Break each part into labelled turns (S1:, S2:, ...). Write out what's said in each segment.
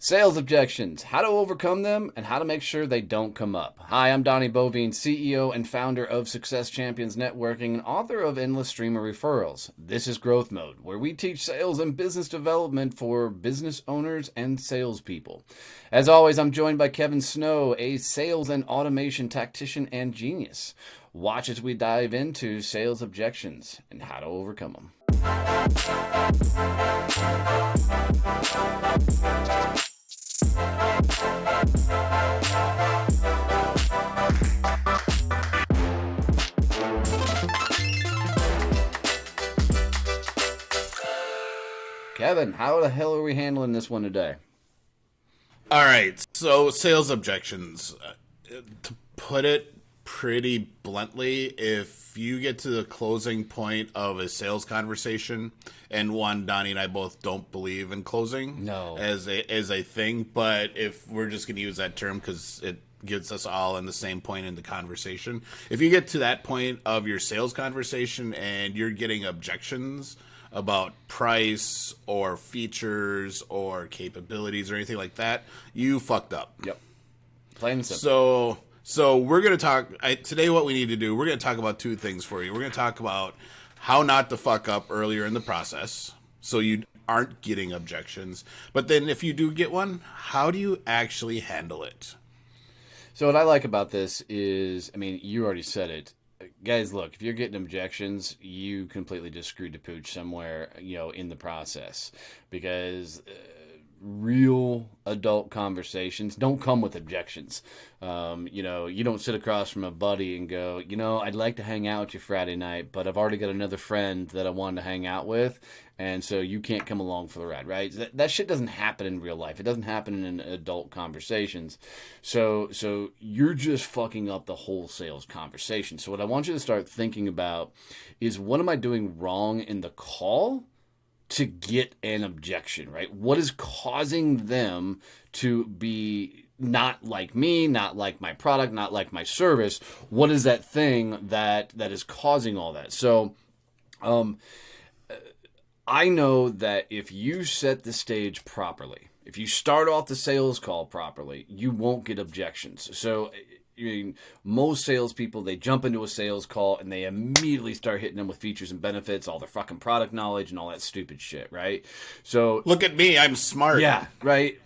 S1: Sales objections, how to overcome them, and how to make sure they don't come up. Hi, I'm Donnie Bovine, CEO and founder of Success Champions Networking and author of Endless Stream of Referrals. This is Growth Mode, where we teach sales and business development for business owners and salespeople. As always, I'm joined by Kevin Snow, a sales and automation tactician and genius. Watch as we dive into sales objections and how to overcome them. Kevin, how the hell are we handling this one today?
S2: All right, so sales objections. To put it pretty bluntly, if you get to the closing point of a sales conversation, and one, Donnie and I both don't believe in closing as a thing, but if we're just going to use that term because it gets us all in the same point in the conversation. If you get to that point of your sales conversation and you're getting objections about price or features or capabilities or anything like that, you fucked up.
S1: Yep. Plain and simple.
S2: So we're going to talk today. What we need to do, we're going to talk about two things for you. We're going to talk about how not to fuck up earlier in the process so you aren't getting objections. But then if you do get one, how do you actually handle it?
S1: So what I like about this is, I mean, you already said it. Guys, look, if you're getting objections, you completely just screwed the pooch somewhere, in the process. Because real adult conversations don't come with objections. You don't sit across from a buddy and go, I'd like to hang out with you Friday night, but I've already got another friend that I wanted to hang out with, and so you can't come along for the ride, right? That shit doesn't happen in real life. It doesn't happen in adult conversations. So you're just fucking up the whole sales conversation. So what I want you to start thinking about is, what am I doing wrong in the call to get an objection, right? What is causing them to be not like me, not like my product, not like my service? What is that thing that is causing all that? So, I know that if you set the stage properly, if you start off the sales call properly, you won't get objections. So, most salespeople, they jump into a sales call and they immediately start hitting them with features and benefits, all their fucking product knowledge and all that stupid shit, right? So
S2: look at me, I'm smart.
S1: Yeah, right.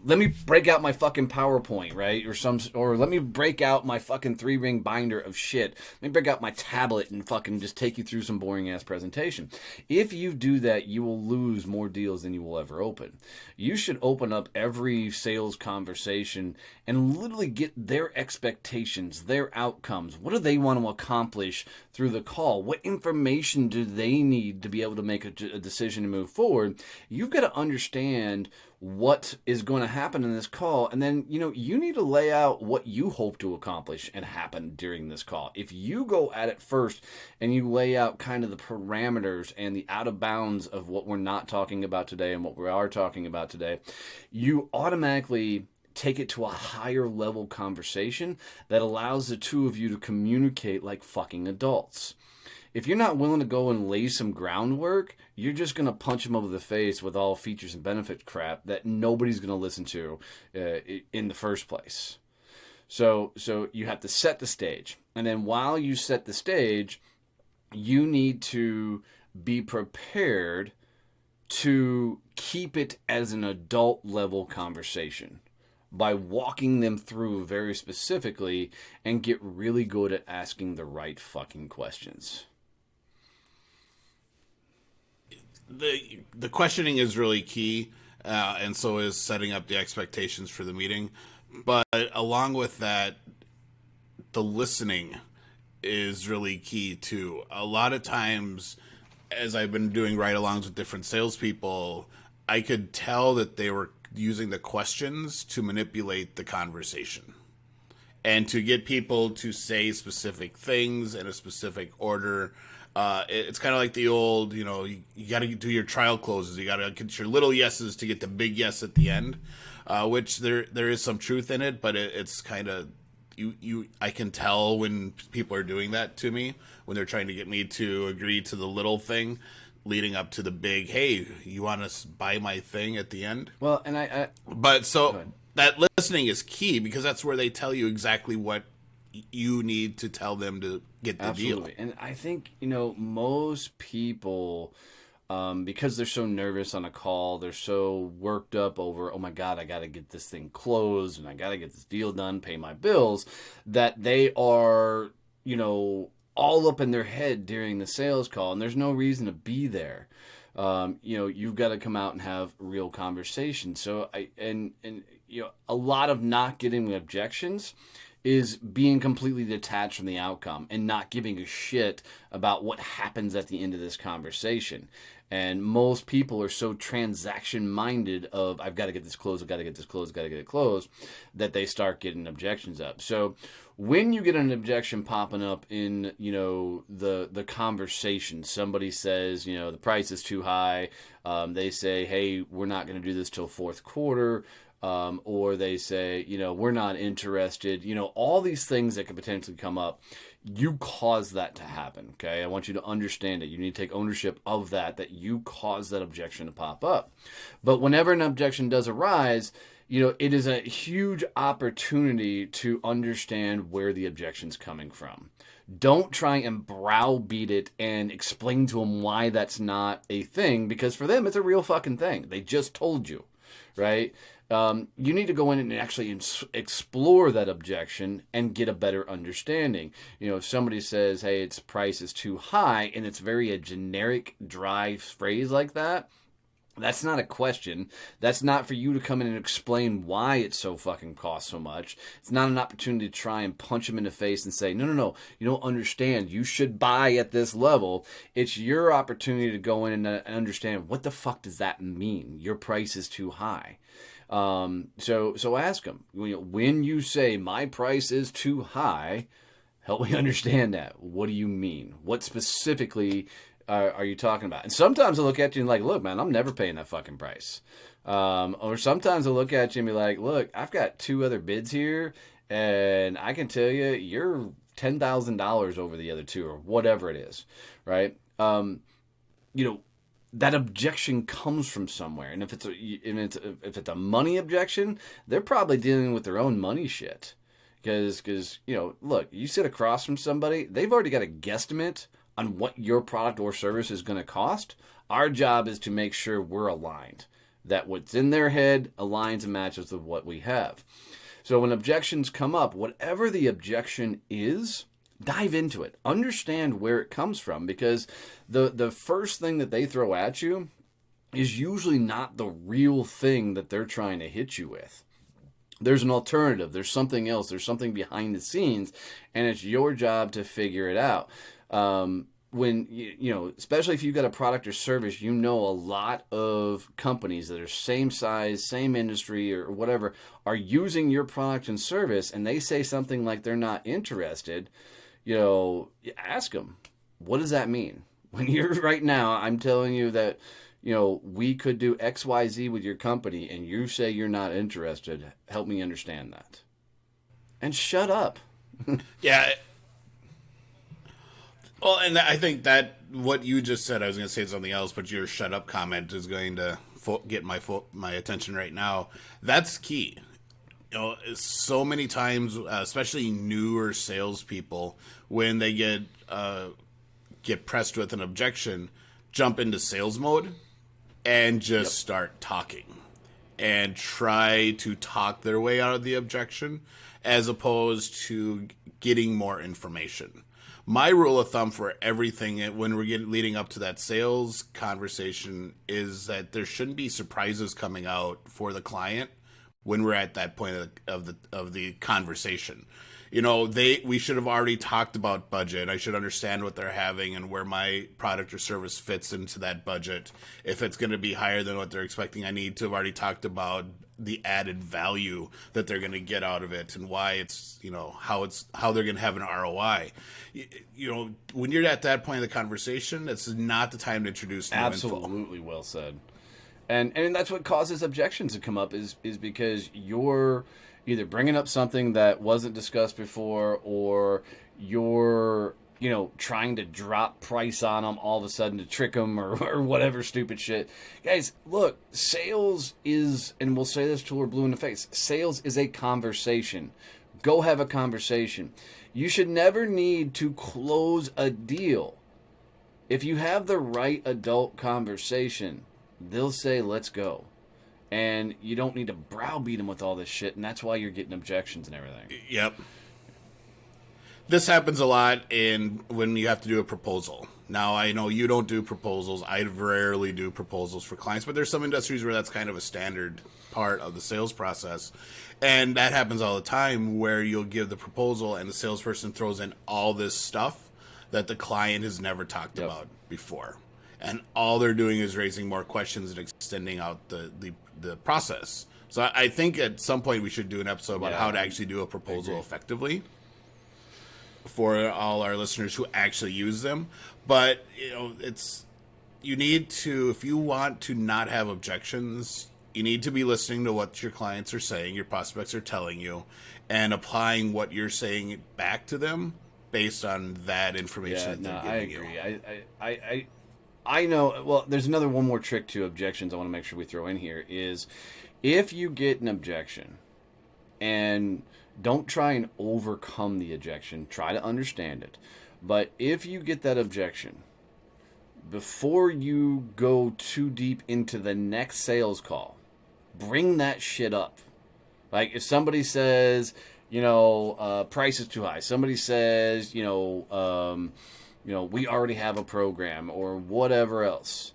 S1: Let me break out my fucking PowerPoint, right? Or let me break out my fucking 3-ring binder of shit. Let me break out my tablet and fucking just take you through some boring ass presentation. If you do that, you will lose more deals than you will ever open. You should open up every sales conversation and literally get their expectations, their outcomes. What do they want to accomplish through the call? What information do they need to be able to make a decision to move forward? You've got to understand what is going to happen in this call, and then you need to lay out what you hope to accomplish and happen during this call. If you go at it first and you lay out kind of the parameters and the out of bounds of what we're not talking about today and what we are talking about today, you automatically take it to a higher level conversation that allows the two of you to communicate like fucking adults. If you're not willing to go and lay some groundwork, you're just going to punch them over the face with all features and benefits crap that nobody's going to listen to in the first place. So you have to set the stage. And then while you set the stage, you need to be prepared to keep it as an adult level conversation by walking them through very specifically and get really good at asking the right fucking questions.
S2: The questioning is really key, and so is setting up the expectations for the meeting. But along with that, the listening is really key too. A lot of times, as I've been doing ride-alongs with different salespeople, I could tell that they were using the questions to manipulate the conversation and to get people to say specific things in a specific order. It's kind of like the old, you got to do your trial closes. You got to get your little yeses to get the big yes at the end, which there is some truth in it, but it's kind of, I can tell when people are doing that to me, when they're trying to get me to agree to the little thing. leading up to the big, hey, you want to buy my thing at the end?
S1: Well, and I
S2: But so that listening is key, because that's where they tell you exactly what you need to tell them to get the
S1: absolutely.
S2: deal.
S1: And I think, most people, because they're so nervous on a call, they're so worked up over, oh my God, I got to get this thing closed and I got to get this deal done, pay my bills, that they are, all up in their head during the sales call, and there's no reason to be there. You've got to come out and have real conversations. So a lot of not getting objections is being completely detached from the outcome and not giving a shit about what happens at the end of this conversation. And most people are so transaction minded of, I've got to get this closed, I've got to get this closed, I've got to get it closed, that they start getting objections up. So when you get an objection popping up in, the conversation, somebody says, the price is too high. They say, hey, we're not going to do this till fourth quarter. Or they say, we're not interested. All these things that could potentially come up, you cause that to happen, okay? I want you to understand it. You need to take ownership of that you caused that objection to pop up. But whenever an objection does arise, it is a huge opportunity to understand where the objection's coming from. Don't try and browbeat it and explain to them why that's not a thing, because for them, it's a real fucking thing. They just told you, right? You need to go in and actually explore that objection and get a better understanding. If somebody says, hey, its price is too high, and it's very a generic, dry phrase like that, that's not a question. That's not for you to come in and explain why it so fucking costs so much. It's not an opportunity to try and punch them in the face and say, no, you don't understand. You should buy at this level. It's your opportunity to go in and understand, what the fuck does that mean? Your price is too high. So ask them, when you say my price is too high, help me understand that. What do you mean? What specifically are you talking about? And sometimes I look at you and like, look, man, I'm never paying that fucking price. Or sometimes I look at you and be like, look, I've got 2 other bids here, and I can tell you, you're $10,000 over the other 2, or whatever it is, right? That objection comes from somewhere, and if it's a money objection, they're probably dealing with their own money shit. Because look, you sit across from somebody, they've already got a guesstimate on what your product or service is going to cost. Our job is to make sure we're aligned, that what's in their head aligns and matches with what we have. So when objections come up, whatever the objection is, dive into it. Understand where it comes from, because the first thing that they throw at you is usually not the real thing that they're trying to hit you with. There's an alternative. There's something else. There's something behind the scenes, and it's your job to figure it out. When especially if you've got a product or service, a lot of companies that are same size, same industry, or whatever, are using your product and service, and they say something like they're not interested. Ask them, what does that mean? When you're right now, I'm telling you that, we could do X, Y, Z with your company, and you say you're not interested. Help me understand that. And shut up.
S2: Yeah. Well, and I think that what you just said, I was going to say something else, but your shut up comment is going to get my attention right now. That's key. So many times, especially newer salespeople, when they get pressed with an objection, jump into sales mode and just start talking and try to talk their way out of the objection, as opposed to getting more information. My rule of thumb for everything when we're leading up to that sales conversation is that there shouldn't be surprises coming out for the client when we're at that point of the conversation. We should have already talked about budget. I should understand what they're having and where my product or service fits into that budget. If it's going to be higher than what they're expecting, I need to have already talked about the added value that they're going to get out of it, and why it's, how they're going to have an ROI. When you're at that point of the conversation, it's not the time to introduce new info.
S1: Absolutely, well said. And that's what causes objections to come up is because you're either bringing up something that wasn't discussed before, or you're trying to drop price on them all of a sudden to trick them or whatever stupid shit. Guys, look, sales is, and we'll say this till we're blue in the face, sales is a conversation. Go have a conversation. You should never need to close a deal. If you have the right adult conversation, they'll say, let's go. And you don't need to browbeat them with all this shit, and that's why you're getting objections and everything.
S2: Yep. This happens a lot when you have to do a proposal. Now, I know you don't do proposals. I rarely do proposals for clients, but there's some industries where that's kind of a standard part of the sales process. And that happens all the time, where you'll give the proposal and the salesperson throws in all this stuff that the client has never talked about before. And all they're doing is raising more questions and extending out the process. So I think at some point we should do an episode about how to actually do a proposal effectively for all our listeners who actually use them. But you need to, if you want to not have objections, you need to be listening to what your clients are saying, your prospects are telling you, and applying what you're saying back to them based on that information that they're giving you.
S1: I agree. I know. Well, there's one more trick to objections I want to make sure we throw in here is if you get an objection, and don't try and overcome the objection, try to understand it. But if you get that objection, before you go too deep into the next sales call, bring that shit up. Like if somebody says, price is too high. Somebody says, we already have a program or whatever else.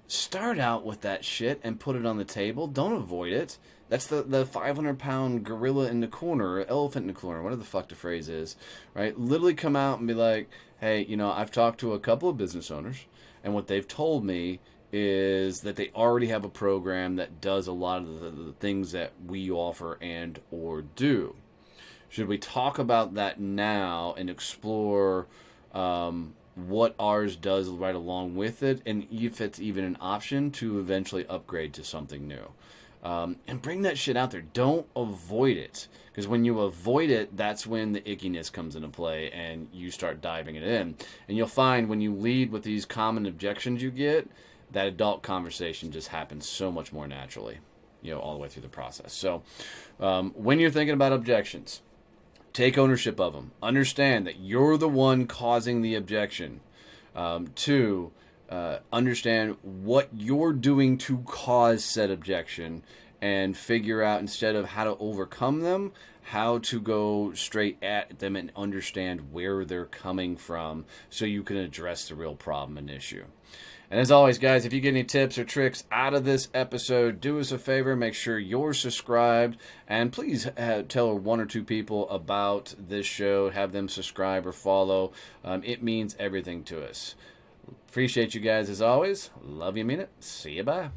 S1: Start out with that shit and put it on the table. Don't avoid it. That's the 500-pound gorilla in the corner, or elephant in the corner, whatever the fuck the phrase is, right? Literally come out and be like, hey, I've talked to a couple of business owners, and what they've told me is that they already have a program that does a lot of the things that we offer and or do. Should we talk about that now and explore what ours does right along with it, and if it's even an option to eventually upgrade to something new? And bring that shit out there. Don't avoid it. Because when you avoid it, that's when the ickiness comes into play and you start diving it in. And you'll find when you lead with these common objections you get, that adult conversation just happens so much more naturally, all the way through the process. So when you're thinking about objections, take ownership of them. Understand that you're the one causing the objection. Two, understand what you're doing to cause said objection and figure out, instead of how to overcome them, how to go straight at them and understand where they're coming from so you can address the real problem and issue. And as always, guys, if you get any tips or tricks out of this episode, do us a favor, make sure you're subscribed, and please tell one or two people about this show, have them subscribe or follow. It means everything to us. Appreciate you guys as always. Love you, mean it. See you, bye.